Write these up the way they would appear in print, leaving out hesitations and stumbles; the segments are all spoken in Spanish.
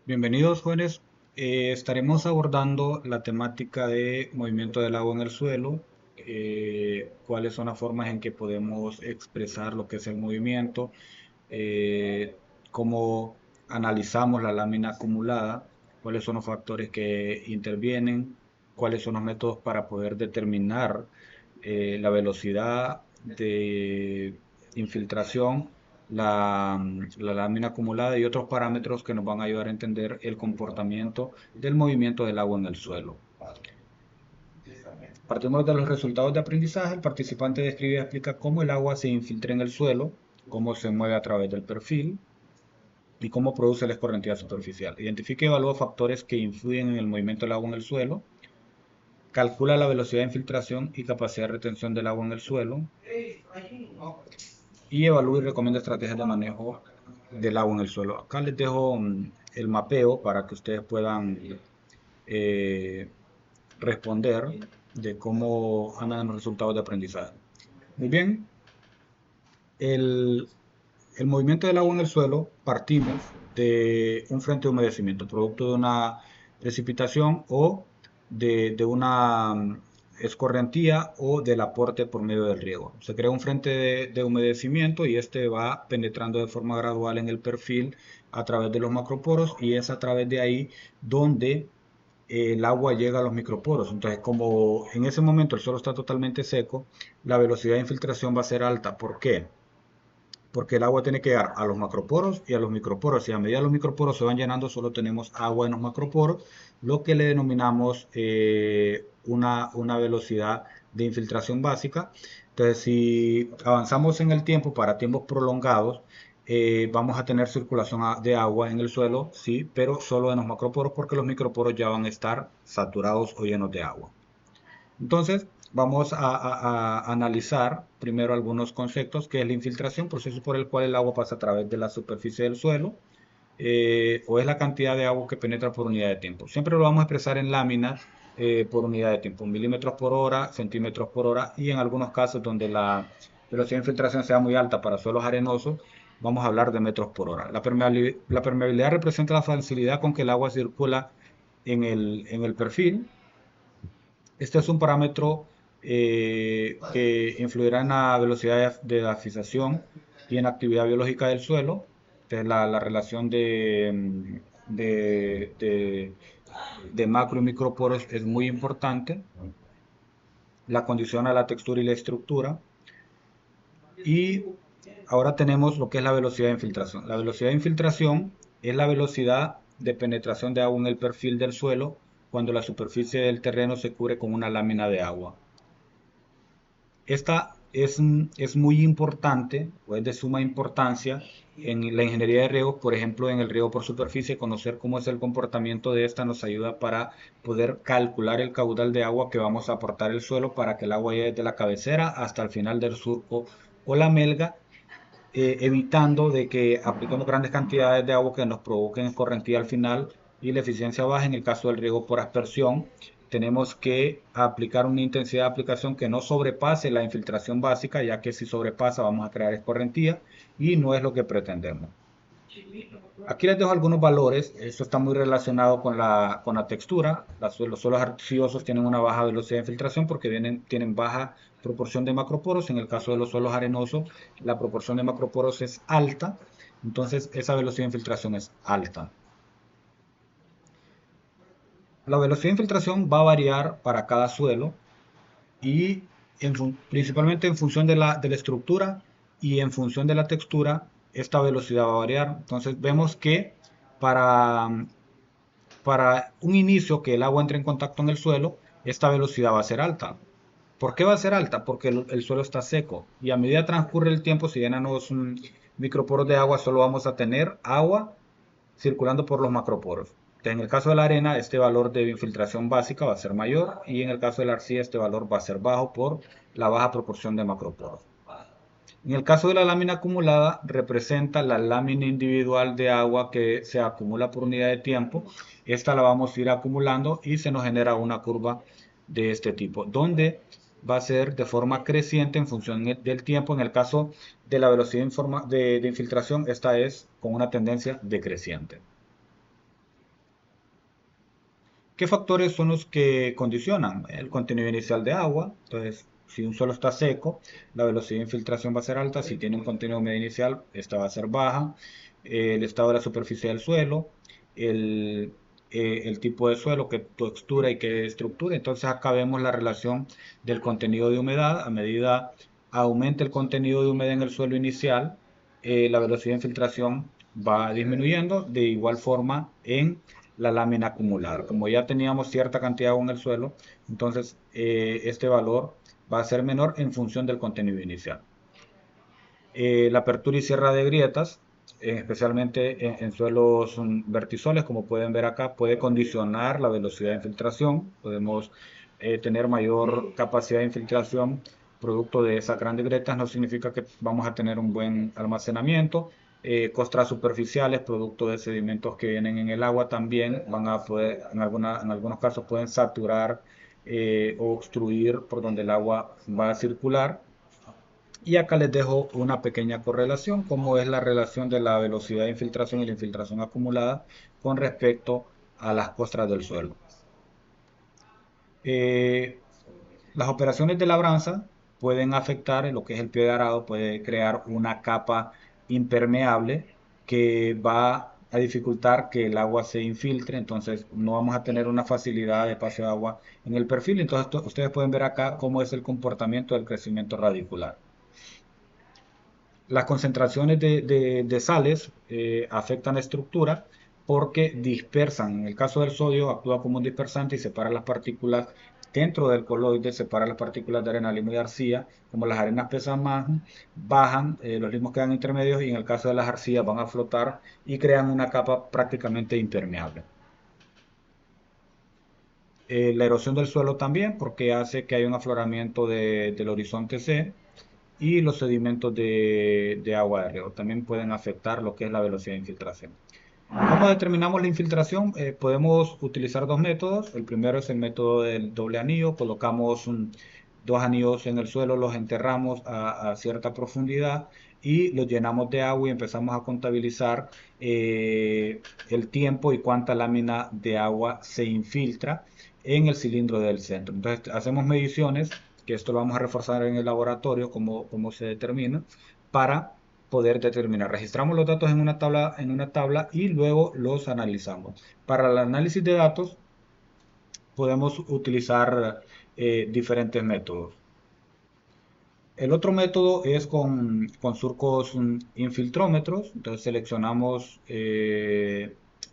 Bienvenidos jóvenes. Estaremos abordando la temática de movimiento del agua en el suelo, cuáles son las formas en que podemos expresar lo que es el movimiento, eh, cómo analizamos la lámina acumulada, cuáles son los factores que intervienen, cuáles son los métodos para poder determinar la velocidad de infiltración, la lámina acumulada y otros parámetros que nos van a ayudar a entender el comportamiento del movimiento del agua en el suelo. Partimos de los resultados de aprendizaje. El participante describe y explica cómo el agua se infiltra en el suelo, cómo se mueve a través del perfil y cómo produce la escorrentía superficial. Identifica y evalúa factores que influyen en el movimiento del agua en el suelo. Calcula la velocidad de infiltración y capacidad de retención del agua en el suelo. Y evalúa y recomienda estrategias de manejo del agua en el suelo. Acá les dejo el mapeo para que ustedes puedan eh, responder de cómo andan los resultados de aprendizaje. Muy bien, el, el movimiento del agua en el suelo partimos de un frente de humedecimiento, producto de una precipitación o de una escorrentía o del aporte por medio del riego. Se crea un frente de humedecimiento y este va penetrando de forma gradual en el perfil a través de los macroporos y es a través de ahí donde el agua llega a los microporos. Entonces, como en ese momento el suelo está totalmente seco, la velocidad de infiltración va a ser alta. ¿Por qué? Porque el agua tiene que llegar a los macroporos y a los microporos. Y a medida que los microporos se van llenando, solo tenemos agua en los macroporos, lo que le denominamos una velocidad de infiltración básica. Entonces, si avanzamos en el tiempo para tiempos prolongados, vamos a tener circulación de agua en el suelo, sí, pero solo en los macroporos porque los microporos ya van a estar saturados o llenos de agua. Entonces, vamos a analizar primero algunos conceptos, que es la infiltración, proceso por el cual el agua pasa a través de la superficie del suelo, o es la cantidad de agua que penetra por unidad de tiempo. Siempre lo vamos a expresar en láminas por unidad de tiempo, milímetros por hora, centímetros por hora, y en algunos casos donde la velocidad de infiltración sea muy alta para suelos arenosos, vamos a hablar de metros por hora. La permeabilidad representa la facilidad con que el agua circula en el perfil. Este es un parámetro que influirá en la velocidad de la fijación y en la actividad biológica del suelo. Entonces, la relación de macro y microporos es muy importante. La condiciona la textura y la estructura. Y ahora tenemos lo que es la velocidad de infiltración. La velocidad de infiltración es la velocidad de penetración de agua en el perfil del suelo cuando la superficie del terreno se cubre con una lámina de agua. Esta es muy importante, o es de suma importancia en la ingeniería de riego, por ejemplo, en el riego por superficie. Conocer cómo es el comportamiento de esta nos ayuda para poder calcular el caudal de agua que vamos a aportar al suelo para que el agua llegue desde la cabecera hasta el final del surco o la melga, evitando de que apliquemos grandes cantidades de agua que nos provoquen escorrentía al final y la eficiencia baja. En el caso del riego por aspersión, tenemos que aplicar una intensidad de aplicación que no sobrepase la infiltración básica, ya que si sobrepasa vamos a crear escorrentía y no es lo que pretendemos. Aquí les dejo algunos valores. Esto está muy relacionado con la textura. Los suelos arcillosos tienen una baja velocidad de infiltración porque tienen baja proporción de macroporos. En el caso de los suelos arenosos, la proporción de macroporos es alta. Entonces, esa velocidad de infiltración es alta. La velocidad de infiltración va a variar para cada suelo y principalmente en función de la estructura y en función de la textura, esta velocidad va a variar. Entonces, vemos que para para un inicio que el agua entre en contacto en el suelo, esta velocidad va a ser alta. ¿Por qué va a ser alta? Porque el suelo está seco y a medida que transcurre el tiempo, si llenan los microporos de agua, solo vamos a tener agua circulando por los macroporos. En el caso de la arena, este valor de infiltración básica va a ser mayor y en el caso de la arcilla, este valor va a ser bajo por la baja proporción de macroporos. En el caso de la lámina acumulada, representa la lámina individual de agua que se acumula por unidad de tiempo. Esta la vamos a ir acumulando y se nos genera una curva de este tipo, donde va a ser de forma creciente en función del tiempo. En el caso de la velocidad de infiltración, esta es con una tendencia decreciente. ¿Qué factores son los que condicionan el contenido inicial de agua? Entonces, si un suelo está seco, la velocidad de infiltración va a ser alta. Si tiene un contenido medio inicial, esta va a ser baja. El estado de la superficie del suelo, el, el tipo de suelo, qué textura y qué estructura. Entonces, acá vemos la relación del contenido de humedad. A medida aumenta el contenido de humedad en el suelo inicial, la velocidad de infiltración va disminuyendo. De igual forma, en la lámina acumulada. Como ya teníamos cierta cantidad de agua en el suelo, entonces este valor va a ser menor en función del contenido inicial. La apertura y cierre de grietas, especialmente en suelos vertisoles, como pueden ver acá, puede condicionar la velocidad de infiltración. Podemos tener mayor capacidad de infiltración producto de esas grandes grietas. No significa que vamos a tener un buen almacenamiento. Costras superficiales, producto de sedimentos que vienen en el agua, también van a poder, en algunos casos pueden saturar o obstruir por donde el agua va a circular. Y acá les dejo una pequeña correlación, como es la relación de la velocidad de infiltración y la infiltración acumulada con respecto a las costras del suelo. Eh, las operaciones de labranza pueden afectar en lo que es el pie de arado, puede crear una capa impermeable que va a dificultar que el agua se infiltre, entonces no vamos a tener una facilidad de paso de agua en el perfil. Entonces ustedes pueden ver acá cómo es el comportamiento del crecimiento radicular. Las concentraciones de sales afectan la estructura porque dispersan. En el caso del sodio, actúa como un dispersante y separa las partículas dentro del coloide, separa las partículas de arena, limo y arcilla. Como las arenas pesan más, bajan, los limos quedan intermedios y en el caso de las arcillas van a flotar y crean una capa prácticamente impermeable. La erosión del suelo también, porque hace que haya un afloramiento del horizonte C, y los sedimentos de agua de riego también pueden afectar lo que es la velocidad de infiltración. ¿Cómo determinamos la infiltración? Podemos utilizar dos métodos. El primero es el método del doble anillo. Colocamos dos anillos en el suelo, los enterramos a cierta profundidad y los llenamos de agua y empezamos a contabilizar el tiempo y cuánta lámina de agua se infiltra en el cilindro del centro. Entonces hacemos mediciones, que esto lo vamos a reforzar en el laboratorio, cómo se determina, para poder determinar. Registramos los datos en una tabla y luego los analizamos. Para el análisis de datos podemos utilizar diferentes métodos. El otro método es con surcos infiltrómetros. Entonces seleccionamos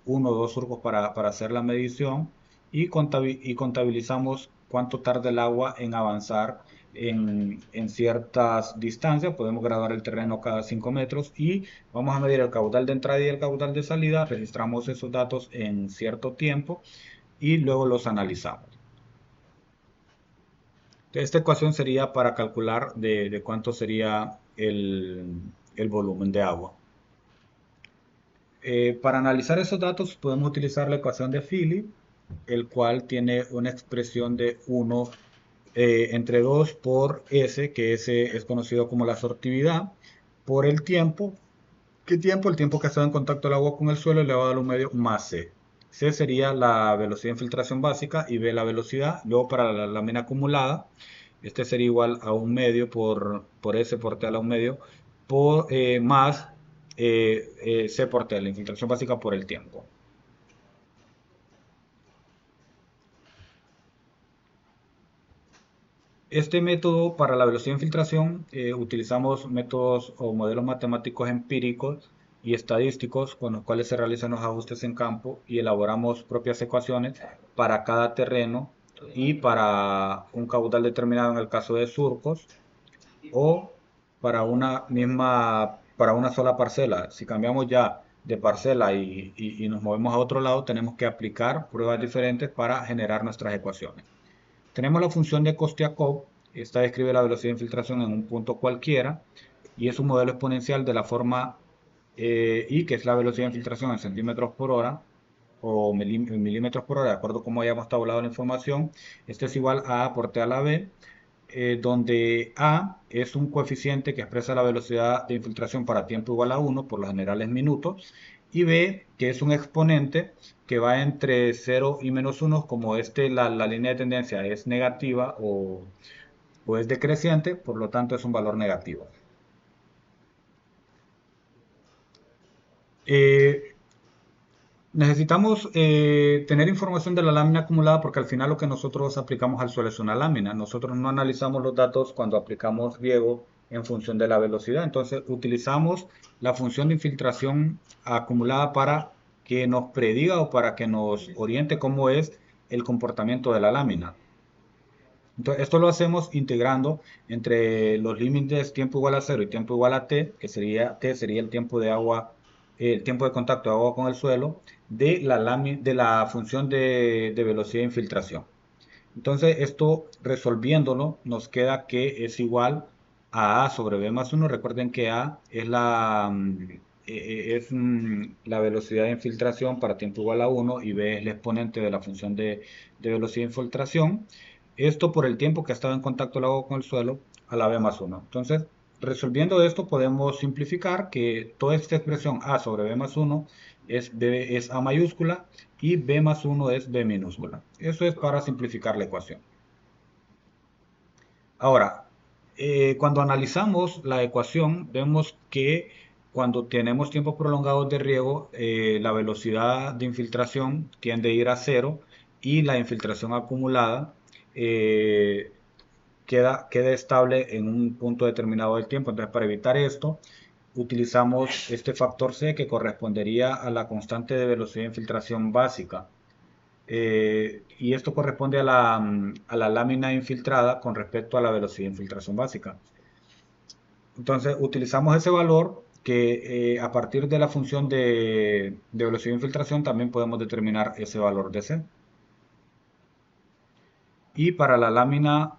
uno o dos surcos para hacer la medición y contabilizamos cuánto tarda el agua en avanzar en ciertas distancias. Podemos graduar el terreno cada 5 metros y vamos a medir el caudal de entrada y el caudal de salida. Registramos esos datos en cierto tiempo y luego los analizamos. Esta ecuación sería para calcular de cuánto sería el volumen de agua. Para analizar esos datos podemos utilizar la ecuación de Philip, el cual tiene una expresión de 1 entre 2 por S, que S es conocido como la sortividad, por el tiempo. ¿Qué tiempo? El tiempo que ha estado en contacto el agua con el suelo elevado a lo medio más C. C sería la velocidad de infiltración básica y B la velocidad. Luego para la lámina acumulada, este sería igual a un medio por S por T a la un medio más C por T, la infiltración básica por el tiempo. Este método para la velocidad de infiltración utilizamos métodos o modelos matemáticos empíricos y estadísticos con los cuales se realizan los ajustes en campo y elaboramos propias ecuaciones para cada terreno y para un caudal determinado en el caso de surcos o para una sola parcela. Si cambiamos ya de parcela y nos movemos a otro lado, tenemos que aplicar pruebas diferentes para generar nuestras ecuaciones. Tenemos la función de Kostiakov. Esta describe la velocidad de infiltración en un punto cualquiera y es un modelo exponencial de la forma I, que es la velocidad de infiltración en centímetros por hora o milímetros por hora, de acuerdo a cómo hayamos tabulado la información. Este es igual a A por T a la B, donde A es un coeficiente que expresa la velocidad de infiltración para tiempo igual a 1, por lo general es minutos, y B, que es un exponente que va entre 0 y -1, como la línea de tendencia es negativa o es decreciente, por lo tanto es un valor negativo. Eh, Necesitamos tener información de la lámina acumulada porque al final lo que nosotros aplicamos al suelo es una lámina. Nosotros no analizamos los datos cuando aplicamos riego en función de la velocidad. Entonces utilizamos la función de infiltración acumulada para que nos prediga o para que nos oriente cómo es el comportamiento de la lámina. Entonces, esto lo hacemos integrando entre los límites tiempo igual a cero y tiempo igual a t, que sería t sería el tiempo de agua, el tiempo de contacto de agua con el suelo, de la función de velocidad de infiltración. Entonces, esto resolviéndolo, nos queda que es igual a sobre b más 1. Recuerden que a es la velocidad de infiltración para tiempo igual a 1 y b es el exponente de la función de velocidad de infiltración. Esto por el tiempo que ha estado en contacto el agua con el suelo a la b más 1. Entonces, resolviendo esto, podemos simplificar que toda esta expresión a sobre b más 1 es a mayúscula y b más 1 es b minúscula. Eso es para simplificar la ecuación. Ahora, cuando analizamos la ecuación, vemos que cuando tenemos tiempos prolongados de riego, la velocidad de infiltración tiende a ir a cero y la infiltración acumulada eh, queda estable en un punto determinado del tiempo. Entonces, para evitar esto, utilizamos este factor C que correspondería a la constante de velocidad de infiltración básica. Y esto corresponde a la lámina infiltrada con respecto a la velocidad de infiltración básica. Entonces, utilizamos ese valor que a partir de la función de velocidad de infiltración también podemos determinar ese valor de C. Y para la lámina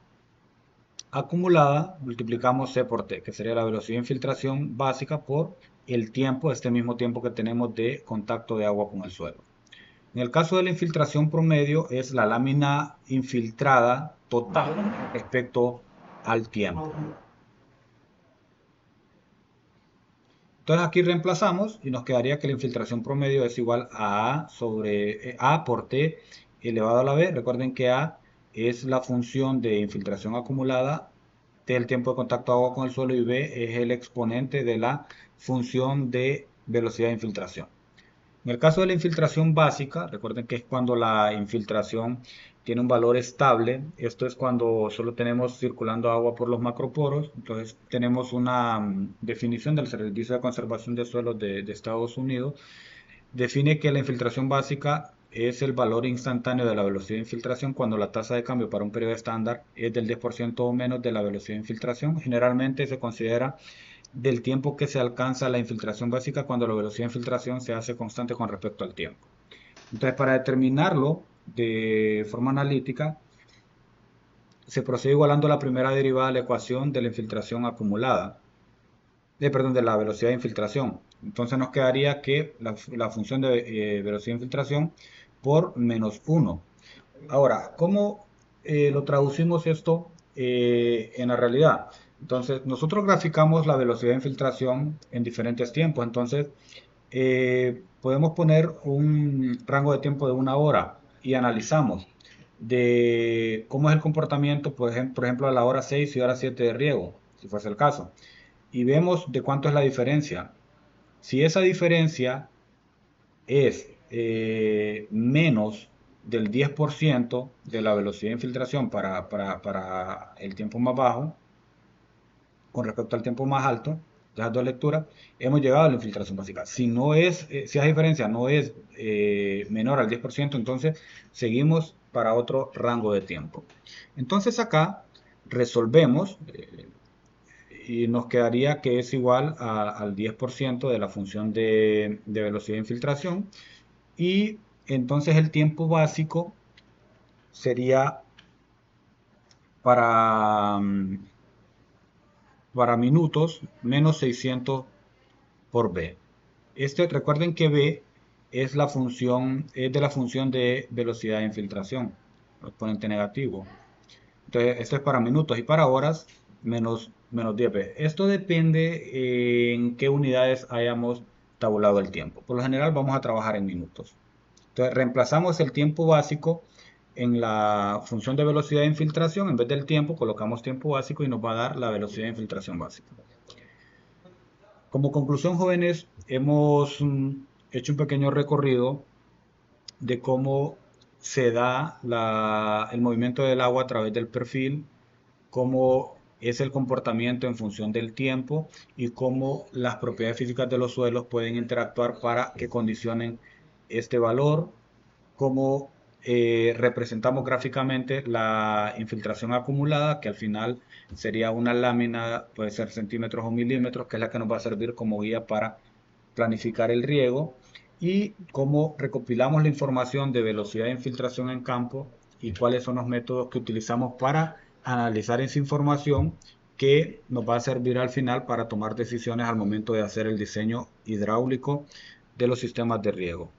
acumulada multiplicamos C por T, que sería la velocidad de infiltración básica por el tiempo, este mismo tiempo que tenemos de contacto de agua con el suelo. En el caso de la infiltración promedio es la lámina infiltrada total respecto al tiempo. Entonces aquí reemplazamos y nos quedaría que la infiltración promedio es igual a A sobre A por T elevado a la B. Recuerden que A es la función de infiltración acumulada del tiempo de contacto de agua con el suelo y B es el exponente de la función de velocidad de infiltración. En el caso de la infiltración básica, recuerden que es cuando la infiltración tiene un valor estable. Esto es cuando solo tenemos circulando agua por los macroporos. Entonces tenemos una definición del Servicio de Conservación de Suelos de Estados Unidos. Define que la infiltración básica es el valor instantáneo de la velocidad de infiltración cuando la tasa de cambio para un periodo estándar es del 10% o menos de la velocidad de infiltración. Generalmente se considera del tiempo que se alcanza la infiltración básica cuando la velocidad de infiltración se hace constante con respecto al tiempo. Entonces, para determinarlo de forma analítica, se procede igualando la primera derivada de la ecuación de la infiltración acumulada, perdón, de la velocidad de infiltración. Entonces nos quedaría que la función de velocidad de infiltración por menos 1. Ahora, ¿cómo lo traducimos esto en la realidad? Entonces, nosotros graficamos la velocidad de infiltración en diferentes tiempos. Entonces, podemos poner un rango de tiempo de 1 hora y analizamos de cómo es el comportamiento, por ejemplo, a la hora 6 y hora 7 de riego, si fuese el caso. Y vemos de cuánto es la diferencia. Si esa diferencia es menos del 10% de la velocidad de infiltración para el tiempo más bajo, con respecto al tiempo más alto, de las dos lecturas, hemos llegado a la infiltración básica. Si no es, si esa diferencia no es menor al 10%, entonces seguimos para otro rango de tiempo. Entonces acá resolvemos y nos quedaría que es igual al 10% de la función de velocidad de infiltración y entonces el tiempo básico sería para, para minutos menos 600 por b. Recuerden que b es la función, es de la función de velocidad de infiltración, exponente negativo. Entonces, esto es para minutos y para horas menos 10b. Esto depende en qué unidades hayamos tabulado el tiempo. Por lo general vamos a trabajar en minutos. Entonces reemplazamos el tiempo básico en la función de velocidad de infiltración. En vez del tiempo colocamos tiempo básico y nos va a dar la velocidad de infiltración básica. Como conclusión, jóvenes, hemos hecho un pequeño recorrido de cómo se da el movimiento del agua a través del perfil, cómo es el comportamiento en función del tiempo y cómo las propiedades físicas de los suelos pueden interactuar para que condicionen este valor, cómo representamos gráficamente la infiltración acumulada, que al final sería una lámina, puede ser centímetros o milímetros, que es la que nos va a servir como guía para planificar el riego, y cómo recopilamos la información de velocidad de infiltración en campo y cuáles son los métodos que utilizamos para analizar esa información que nos va a servir al final para tomar decisiones al momento de hacer el diseño hidráulico de los sistemas de riego.